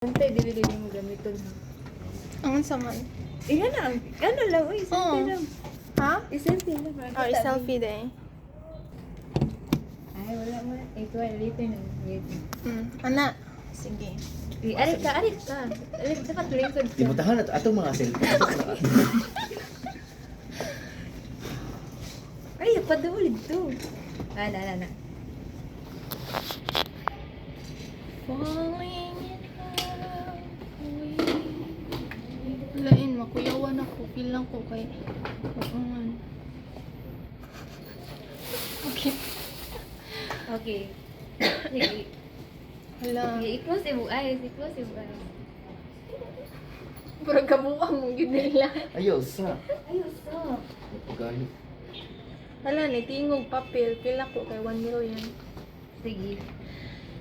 Antay, dili mo gamiton ha. Ang saman. Iyan na, ano lang, uy, selfie Oo. lang. Ha? I-selfie lang. Oh, selfie day. Ay, wala mo. Ito ay later na. Ana. Sige. Arik ka. Arik, dapat lingkod ka. Timutahan na atong mga cellphone. Ay, padulid to. Na. Falling in love. Lain, makuyawan ako. Feel lang ko kay... Oo. Okay. Okay. Sige. Hala. Okay, i-close yung eyes. Pura kabuang mo yun nila. Ayaw sa. Ayos, so. Pagani. Hala, tingog papel. Feel ako kay 1 million. Sige.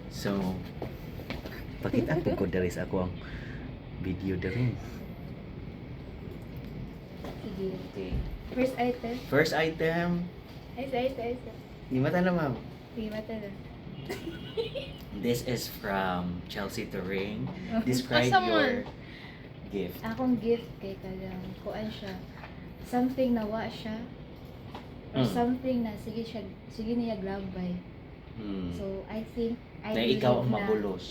So, pakita po ko dari sa ako ang video dari. Sige. Okay. First item. First item. Ayos. Di mata na ma'am. Sige, mata na. This is from Chelsea Turing. Describe Asa your man? gift. Akong gift kay kadang kuan siya. Something na wa siya. Or something na sige niya grab by. Hmm. So I think I Na ikaw ang believe na- mabulos.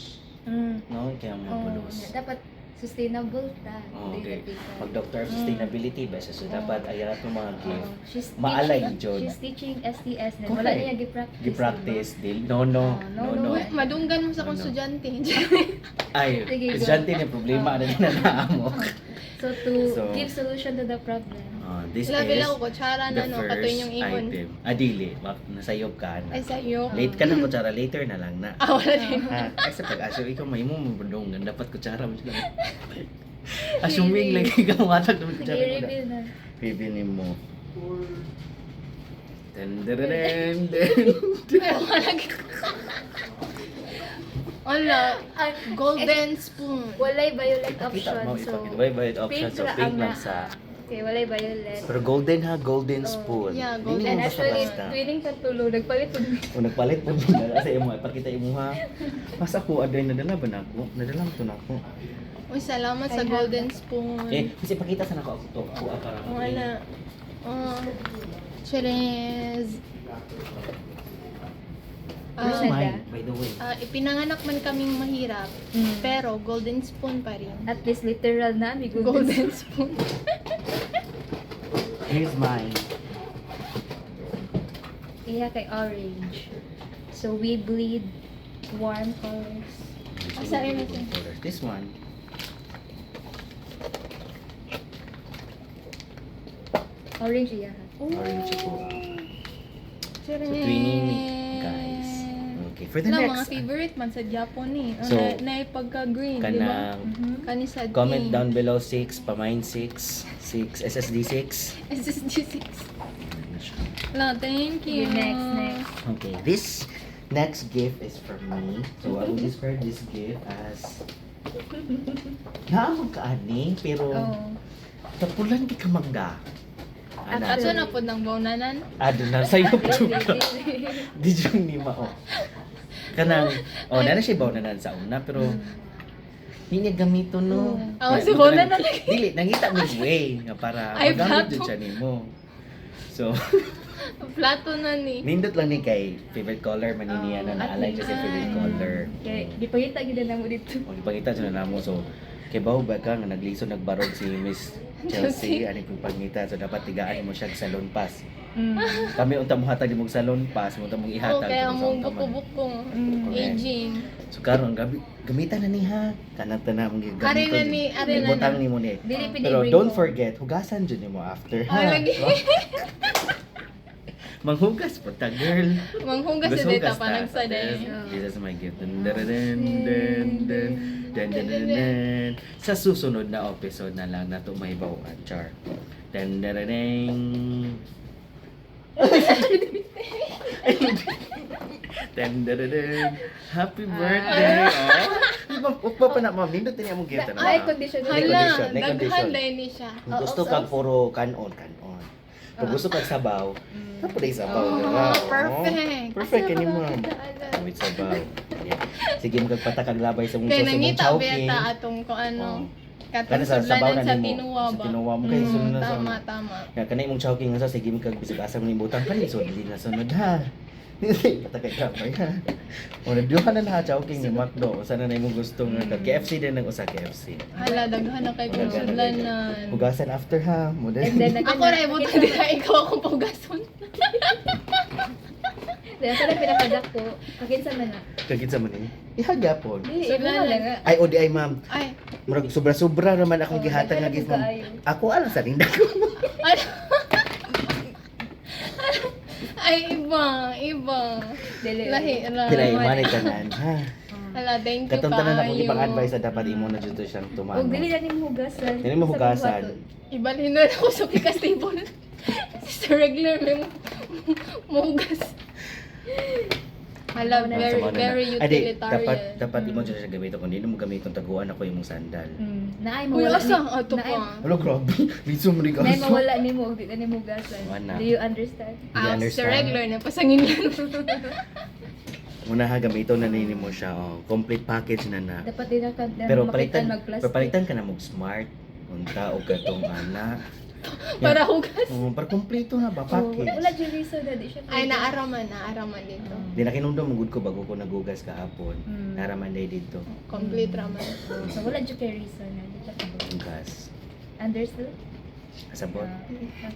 No, ikaw ang mabulos. dapat sustainable ta. Oh, okay. Dili na Pag Doctor of Sustainability ba so dapat ayan itong mga Oo. gift. She's Maalay teaching- jud. She's teaching STS na. Correct. Wala niya gi-practice. Gi-practice diba? dil. No. No. Uy, madunggan mo sa Ano? kong estudyante. Ay, Sige, go. estudyante ni problema na nanaamo. So to So, give solution to the problem. This Labi is lang ko, kutsara the na no, first katoy yung ingon. item. Dili. Nasayop ka na. Ay, sa'yo. Late ka ng kutsara, later na lang na. Wala din. Ay sa pag-asyo, ikaw may mo mabundong, dapat kutsara mo sila. Assuming lang ikaw matag ng Sige, kutsara mo na. reveal na. Reveal mo. Den. Pero wala. Wala. Golden spoon. Walay violet Ipakita option. mo, So, ipakita. May option. So, ra pink ang lang naa. sa... Okay, walay violet. Pero golden ha, golden Oh, spoon. yeah, Dili golden. And mo actually, basta-basta. twinning katulo, nagpalit ko. O nagpalit po nila sa imo, ipakita imo ha. Mas ako, aday nadala ba na ako? Nadala mo to na ako. Uy, salamat sa I have golden that. spoon. Kasi ipakita sa nako ako to. Ako para ako. Wala. Cheres. Where's Ah, mine, by the way? Ipinanganak man kaming mahirap, pero golden spoon pa rin. At least literal na, may Golden spoon. Here's mine. Iya kay orange. So we bleed warm colors. Asa rin ito? This one. Orange iya ha. Orange po. Cheres. So, twinning guys. Okay, for the Na, mga next, favorite man sa Japon eh. So, na pagka-green, di ba? kanang Kani sa comment green. down below 6, pamine 6, SSD 6. SSD6. Wala, thank you. Okay, next. Okay, this next gift is from me. So I will describe this gift as naamag ka ani, pero Oh. tapulan di ka mangga. At ato na po ng baunanan. Doon na sa'yo po ka. Di yung ni mao. Kanang, nana siya bawa na sa una, pero hindi niya gamito no. Si Bona na Dili, nangita mo yung way nga para Ay, magamit plato. dun siya ni mo. So, Plato na ni. nindot lang ni kay favorite color, maniniya na naalay siya sa favorite color. Kaya, di pagita gid na mo dito. Magpangita siya na namo. So, kay bawo ba ka nga nagliso nagbarog si Miss Chelsea ani kung pangita, so dapat tigaan mo siya sa salon pass. Kami unta mo hatag imong salon pass, mo unta mong ihatag Kaya kung mong saan ka man. buko-buko. Correct. Aging. So karon gamitan na ni ha. Kanang tanan mong gamiton. Ari na ni, ari na Ibutang na. nimo ni. Dili Pero pinibring don't ko. forget, hugasan jud nimo after ha. Ay, lagi. Manghugas po ta girl. Manghugas Gusto sa data hugas pa ta. nagsaday. This is my gift. Dun. Sa susunod na episode na lang na ito may bawaan, char. Dun. Happy birthday! Ukpa pa na, ma'am. Nindot din yung gift. Ay, condition. May Hala, condition, may condition. daghan dahil ni siya. Kung gusto kang puro kanon. Pag gusto kag sabaw, tapos na sabaw Oh, na. perfect. Perfect Asa kani ba ma'am. magdaalan? With sabaw. Ayan. Sige magpatakag labay sa mong Kaya sa mong nangita chowking. beta atong ko ano. Kada Katong sa sabaw sudlanan na sa nimo. tinuwa Sa ba? tinuwa mo kay sunod na Tama, sa. tama. Ya kanay mong chowking nga sa sige kag bisag asa mo ni butang kani so dili na sunod ha. Patakay ka ba ha. O nadyuhan na ha chowking ni McDo. Sana na imong gusto nga kag KFC din ang usa KFC. Hala, daghan na kay kong sudlanan. Hugasan after ha. Mo And then, Ako na ibutan dira ikaw akong pugason. Then, ako lang pinakadako. Kakinsa man na. Kagit sa man ni. Ihagapon. Di, So, iba lalan. lang nga. Ay o di ay ma'am. Ay, Murag sobra-sobra naman akong Oh, gihatag nga daghan gift na ma'am. kaayo. Ako alam sa rinda ko. ano? Ay, iba. Dili. Lahi, Dili manay tanan ha. Hala, thank you Katong tanan akong kayo. ipang-advise sa dapat imo na jud siyang O, tumano. dili na nimo hugasan. Dili mo hugasan. Ibalhin na ako sa pikas table. Sa regular may mugas. Hala, Sa very, Sa mga very na- Ay, di, utilitarian. dapat imo jud siya gamiton kung dili mo gamiton taguan ako imong sandal. Naay Uy, mawala. asa? Ato naay- pa. Hello, grabe. Liso mo ni Naay gaso. mawala nimo, di na nimo hugasan. Wala. Do you understand? You Sa understand? regular na, pasangin yan. Una ha gamiton na nini mo siya. Oh, complete package na na. Dapat din ka Pero makitan palitan, mag-plastic. palitan ka na mo smart. Unta o katong ana. Para hugas. Oh, para kompleto na ba Oh, package. wala dyan reason na di siya. Ay, naaraman dito. Di na kinundom gud ko bago ko nagugas kahapon. Mm. Naraman day dito. Complete raman. Oh, so wala dyan kay reason na di siya kabog. Gas. Understood? Sabot.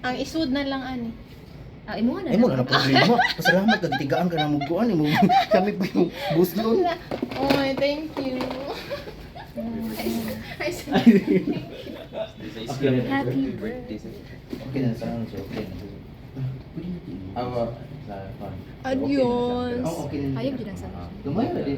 Ang isud na lang ani. Imo nga na. Ay mo na problema. Pasalamat kag tigaan ka na mo kuan imo. Kami pa yung buslon. Oh my, thank you. Ay, Happy birthday. Okay na sounds okay. Awa sa fun. Adyon. Oh, okay na. Ayog dyan ang sabi. Gamay na di.